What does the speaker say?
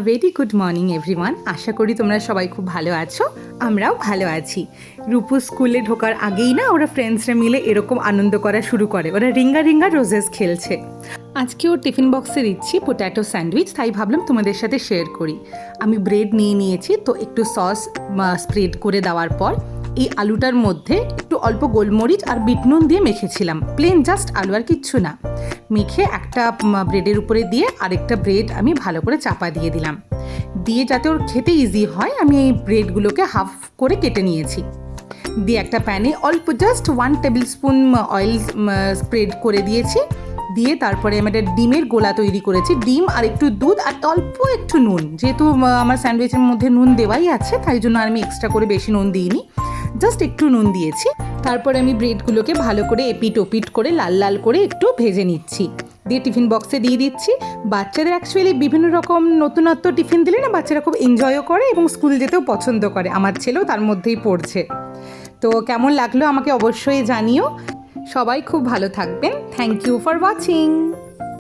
Very good morning everyone. আশা করি তোমরা সবাই খুব ভালো আছো, আমরাও ভালো আছি। রূপু স্কুলে ঢোকার আগেই না ওরা ফ্রেন্ডসরা মিলে এরকম আনন্দ করা শুরু করে, ওরা রিঙ্গা রিঙ্গা রোজেস খেলছে। আজকে ওর টিফিন বক্সে দিচ্ছি পোট্যাটো স্যান্ডউইচ, তাই ভাবলাম তোমাদের সাথে শেয়ার করি। আমি ব্রেড নিয়ে নিয়েছি, তো একটু সস স্প্রেড করে দেওয়ার পর এই আলুটার মধ্যে একটু অল্প গোলমরিচ আর বিট নুন দিয়ে মেখেছিলাম, প্লেন জাস্ট আলু আর কিচ্ছু না। মেখে একটা ব্রেডের উপরে দিয়ে আরেকটা ব্রেড আমি ভালো করে চাপা দিয়ে দিলাম, দিয়ে যাতে ওর খেতে ইজি হয় আমি এই ব্রেডগুলোকে হাফ করে কেটে নিয়েছি। দিয়ে একটা প্যানে অল্প just 1 table spoon oil spread করে দিয়েছি। দিয়ে তারপরে আমি একটা ডিমের গোলা তৈরি করেছি, ডিম আর একটু দুধ আর অল্প একটু নুন, যেহেতু আমার স্যান্ডউইচের মধ্যে নুন দেওয়াই আছে তাই জন্য আমি এক্সট্রা করে বেশি নুন দিইনি, জাস্ট একটু নুন দিয়েছি। তারপরে আমি ব্রেডগুলোকে ভালো করে এপিট ওপিট করে লাল লাল করে একটু ভেজে নিচ্ছি, দিয়ে টিফিন বক্সে দিয়ে দিচ্ছি। বাচ্চাদের অ্যাকচুয়ালি বিভিন্ন রকম নতুনত্ব টিফিন দিলে না বাচ্চারা খুব এনজয়ও করে এবং স্কুল যেতেও পছন্দ করে, আমার ছেলেও তার মধ্যেই পড়ছে। তো কেমন লাগলো আমাকে অবশ্যই জানিও। সবাই খুব ভালো থাকবেন। Thank you for watching.